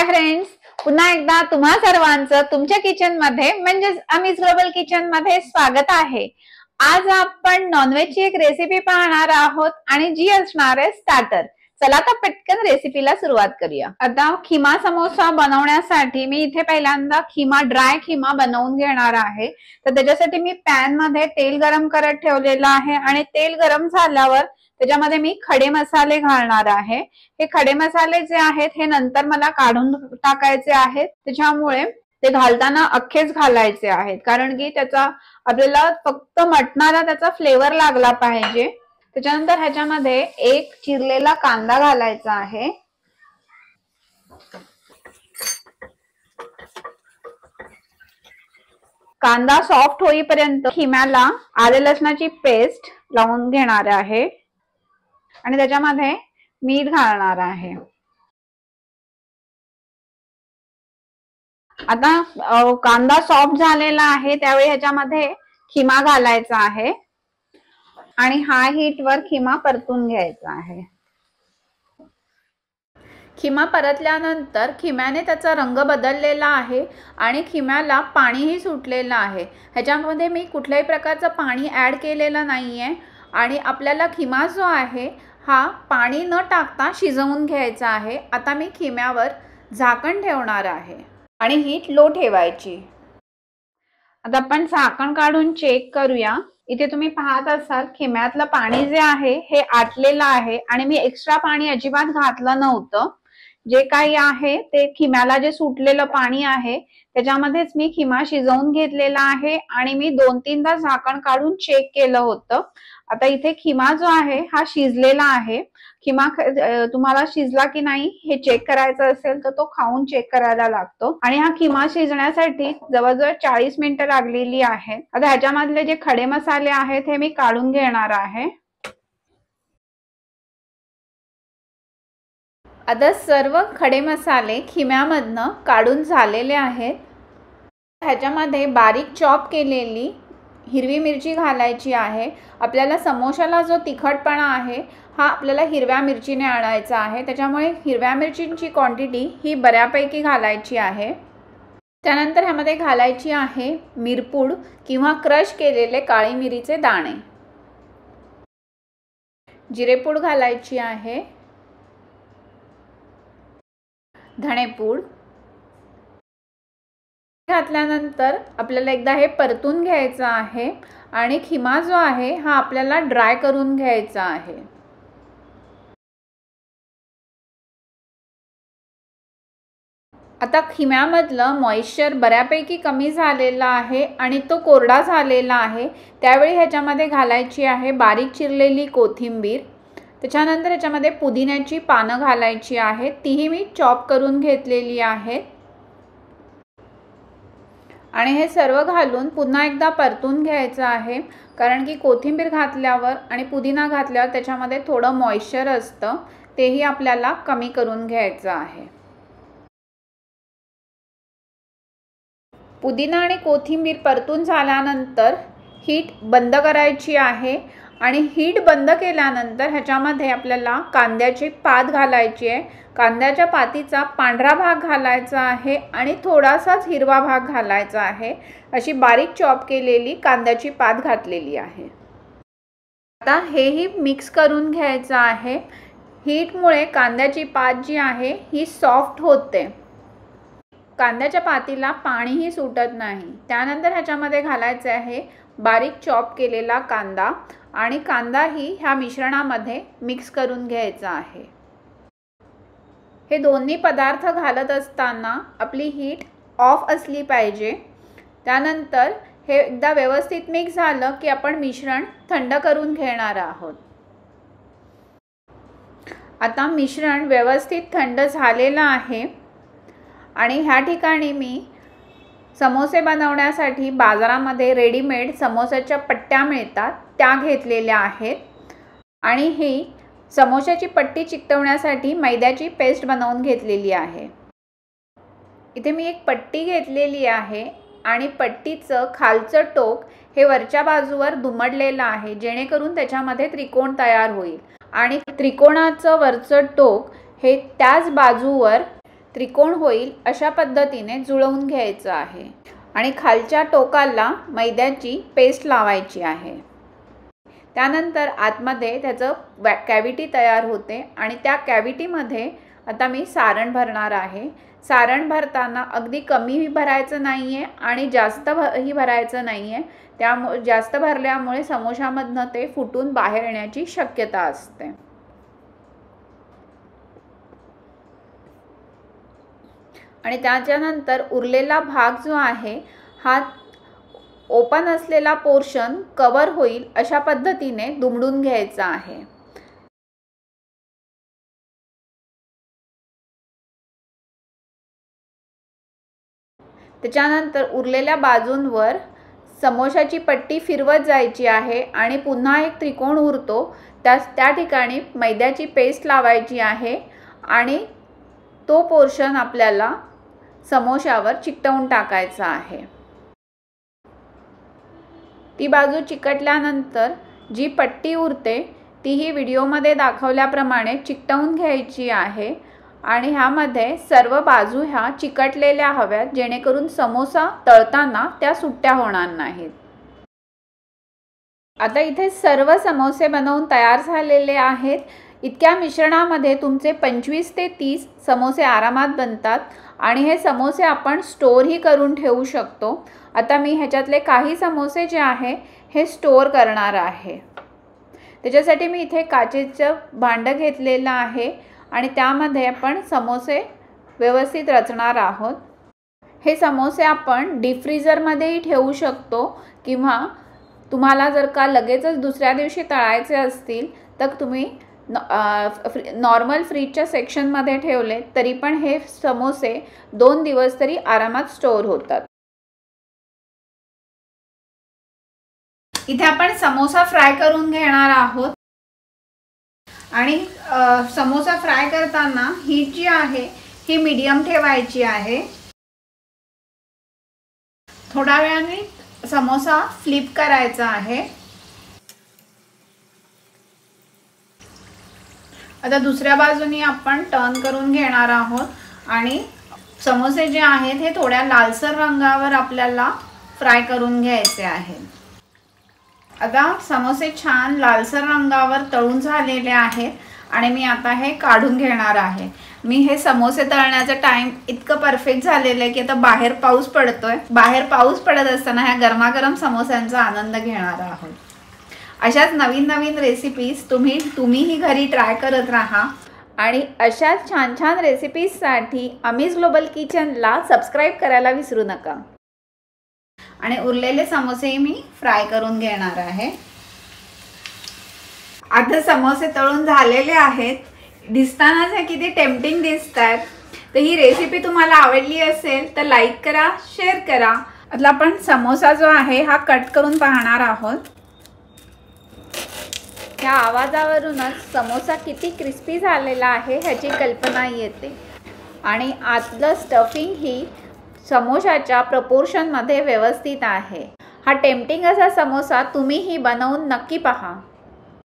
Hi friends, पुन्हा एकदा तुम्हा सर्वांचं तुमच्या किचन मध्ये म्हणजेच अमिस ग्लोबल किचन मध्ये स्वागत आहे। आज आपण नॉनव्हेजची एक रेसिपी पाहणार आहोत आणि जी असणार आहे स्टार्टर। चला तर पटकन रेसिपीला सुरुवात करूया। आता खिमा समोसा बनवण्यासाठी मी इथे पहिल्यांदा ड्राय खिमा बनवून घेणार आहे। तर त्याच्यासाठी मी पॅन मध्ये तेल गरम करत ठेवलेलं आहे आणि तेल गरम झाल्यावर त्याच्यामध्ये मी खडे मसाले घालणार आहे। हे खडे मसाले जे आहेत हे नंतर मला काढून टाकायचे आहेत, त्याच्यामुळे ते घालताना अख्खेच घालायचे आहेत, कारण की त्याचा आपल्याला फक्त मटणाला त्याचा फ्लेवर लागला पाहिजे। त्याच्यानंतर ह्याच्यामध्ये एक चिरलेला कांदा घालायचा आहे। कांदा सॉफ्ट होईपर्यंत खिम्याला आले लसणाची पेस्ट लावून घेणार आहे आणि त्याच्यामध्ये मीठ घालणार आहे। आता कांदा सॉफ्ट झालेला आहे, त्यावेळी ह्याच्यामध्ये खिमा घालायचा आहे आणि हाय हीट वर खिमा परतून घ्यायचा आहे। खिमा परतल्यानंतर खिम्याने त्याचा रंग बदललेला आहे आणि खिम्याला पाणीही सुटलेलं आहे। ह्याच्यामध्ये मी कुठल्याही प्रकारचं पाणी ऍड केलेलं नाहीये आणि आपल्याला खिमा जो आहे हा पाणी न टाकता शिजवून घ्यायचा आहे। आता मी खिम्यावर झाकण ठेवणार आहे आणि हीट लो ठेवायची। आता आपण झाकण काढून चेक करूया। इथे तुम्ही पाहत असाल खिम्यातलं पाणी जे आहे हे आटलेलं आहे आणि मी एक्स्ट्रा पाणी अजिबात घातलं नव्हतं। जे काही आहे ते खिम्याला जे सुटलेलं पाणी आहे त्याच्यामध्येच मी खिमा शिजवून घेतलेला आहे आणि मी 2-3दा झाकण काढून चेक केलं होतं। आता इथे खिमा जो आहे हा शिजलेला आहे। खिमा तुम्हाला शिजला की नाही हे चेक करायचं असेल तर तो खाऊन चेक करायला लागतो आणि हा खिमा शिजण्यासाठी जवळजवळ 40 मिनिटं लागलेली आहेत। आता ह्याच्यामधले जे खडे मसाले आहेत हे मी काढून घेणार आहे। आता सर्व खडे मसाले खिम्यामधनं काढून झालेले आहेत। ह्याच्यामध्ये बारीक चॉप केलेली हिरवी मिरची घालायची आहे। आपल्याला समोशाला जो तिखटपणा आहे हा आपल्याला हिरव्या मिरचीने आणायचा आहे, त्याच्यामुळे हिरव्या मिरचींची क्वांटिटी ही बऱ्यापैकी घालायची आहे। त्यानंतर ह्यामध्ये घालायची आहे मिरपूड किंवा क्रश केलेले काळी मिरीचे दाणे। जिरेपूड घालायची आहे, धणेपूड घातल्यानंतर आपल्याला एकदा हे परतून घ्यायचं आहे आणि खिमा जो आहे हा आपल्याला ड्राय करून घ्यायचा आहे। आता खिम्यामधलं मॉइश्चर बऱ्यापैकी कमी झालेला आहे आणि तो कोरडा झालेला आहे, त्यावेळी ह्याच्यामध्ये घालायची आहे बारीक चिरलेली कोथिंबीर। त्याच्यानंतर ह्याच्यामध्ये पुदिन्याची पानं घालायची आहेत, तीही मी चॉप करून घेतलेली आहेत आणि हे सर्व घालून पुन्हा एकदा परतून घ्यायचं आहे, कारण की कोथिंबीर घातल्यावर आणि पुदिना घातल्यावर त्याच्यामध्ये थोडं मॉइश्चर असतं, तेही आपल्याला कमी करून घ्यायचं आहे। पुदिना आणि कोथिंबीर परतून झाल्यानंतर हीट बंद करायची आहे आणि हीट बंद केल्यानंतर ह्याच्यामध्ये आपल्याला कांद्याची पात घालायची आहे। कांद्याच्या पातीचा पांढरा भाग घालायचा आहे आणि थोडासाच हिरवा भाग घालायचा आहे। अशी बारीक चॉप केलेली कांद्याची पात घातलेली आहे। आता हेही मिक्स करून घ्यायचं आहे। हीटमुळे कांद्याची पात जी आहे ही सॉफ्ट होते, कांद्याच्या पातीला पाणीही सुटत नाही। त्यानंतर ह्याच्यामध्ये घालायचं आहे बारीक चॉप केलेला कांदा आणि कांदाही ह्या मिश्रणामध्ये मिक्स करून घ्यायचा आहे। हे दोन्ही पदार्थ घालत असताना आपली हीट ऑफ असली पाहिजे। त्यानंतर हे एकदा व्यवस्थित मिक्स झालं की आपण मिश्रण थंड करून घेणार आहोत। आता मिश्रण व्यवस्थित थंड झालेलं आहे आणि ह्या ठिकाणी मी समोसे बनवण्यासाठी बाजारामध्ये रेडीमेड समोसाच्या पट्ट्या मिळतात त्या घेतलेल्या आहेत आणि ही समोशाची पट्टी चिकटवण्यासाठी मैद्याची पेस्ट बनवून घेतलेली आहे। इथे मी एक पट्टी घेतलेली आहे आणि पट्टीचं खालचं टोक हे वरच्या बाजूवर दुमडलेलं आहे, जेणेकरून त्याच्यामध्ये त्रिकोण तयार होईल आणि त्रिकोणाचं वरचं टोक हे त्याच बाजूवर त्रिकोण होईल अशा पद्धतीने जुळवून घ्यायचं आहे आणि खालच्या टोकाला मैद्याची पेस्ट लावायची आहे। त्यानंतर आतमध्ये त्याचं कॅव्हिटी तयार होते आणि त्या कॅव्हिटीमध्ये आता मी सारण भरणार आहे। सारण भरताना अगदी कमीही भरायचं नाही आहे आणि जास्तही भरायचं नाही आहे, त्यामुळे जास्त भरल्यामुळे समोशामधनं ते फुटून बाहेर येण्याची शक्यता असते। आणि त्याच्यानंतर उरलेला भाग जो आहे हा ओपन असलेला पोर्शन कव्हर होईल अशा पद्धतीने दुमडून घ्यायचा आहे। त्याच्यानंतर उरलेल्या बाजूंवर समोशाची पट्टी फिरवत जायची आहे आणि पुन्हा एक त्रिकोण उरतो त्या ठिकाणी मैद्याची पेस्ट लावायची आहे आणि तो पोर्शन आपल्याला समोशावर चिकटवून टाकायचा आहे। ती बाजू चिकटल्यानंतर जी पट्टी उरते तीही व्हिडिओमध्ये दाखवल्याप्रमाणे चिकटवून घ्यायची आहे आणि ह्यामध्ये सर्व बाजू ह्या चिकटलेल्या हव्यात, जेणेकरून समोसा तळताना त्या सुट्ट्या होणार नाहीत। आता इथे सर्व समोसे बनवून तयार झालेले आहेत। इतक्या मिश्रणामध्ये तुमचे 25 ते 30 समोसे आरामात बनतात आणि हे समोसे आपण स्टोअरही करून ठेवू शकतो। आता मी ह्याच्यातले काही समोसे जे आहे हे स्टोअर करणार आहे। त्याच्यासाठी मी इथे काचेचं भांडं घेतलेलं आहे आणि त्यामध्ये आपण समोसे व्यवस्थित रचणार आहोत। हे समोसे आपण डीप फ्रीजरमध्येही ठेवू शकतो किंवा तुम्हाला जर का लगेचच दुसऱ्या दिवशी तळायचे असतील तर तुम्ही नॉर्मल फ्रीजच्या सेक्शनमध्ये ठेवले तरी पण हे समोसे 2 दिवस तरी आरामात स्टोअर होतात। इथे आपण समोसा फ्राय करून घेणार आहोत आणि समोसा फ्राय करताना हीट जी आहे ही मीडियम ठेवायची आहे। थोड्या वेळाने समोसा फ्लिप करायचा आहे। आता दुसऱ्या बाजूने आपण टर्न करून घेणार आहोत आणि समोसे जे आहेत हे थोड्या लालसर रंगावर आपल्याला फ्राय करून घ्यायचे आहेत। आता समोसे छान लालसर रंगावर तळून झालेले आहेत आणि मी आता हे काढून घेणार आहे। मी हे समोसे तळण्याचा टाइम इतकं परफेक्ट झालेलं आहे की आता बाहेर पाऊस पडतोय। बाहेर पाऊस पडत असताना ह्या गरमागरम समोस्यांचा आनंद घेणार आहोत। अशाच नवीन नवीन रेसिपीज तुम्हीही घरी ट्राय करत राहा आणि अशाच छान छान रेसिपीजसाठी अमीज ग्लोबल किचनला सबस्क्राइब करायला विसरू नका। आणि उरलेले समोसे मी फ्राय करून घेणार आहे। आता समोसे तळून झालेले आहेत। दिसतानाच हे किती टेम्पटिंग दिसतात। तर ही रेसिपी तुम्हाला आवडली असेल तर लाईक करा, शेअर करा। आता आपण समोसा जो आहे हा कट करून पाहणार आहोत। ह्या आवाजावरूनच समोसा किती क्रिस्पी झालेला आहे ह्याची कल्पना येते आणि आतलं स्टफिंग ही समोशाच्या प्रपोर्शनमध्ये व्यवस्थित आहे। हा टेम्पटिंग असा समोसा तुम्हीही बनवून नक्की पहा।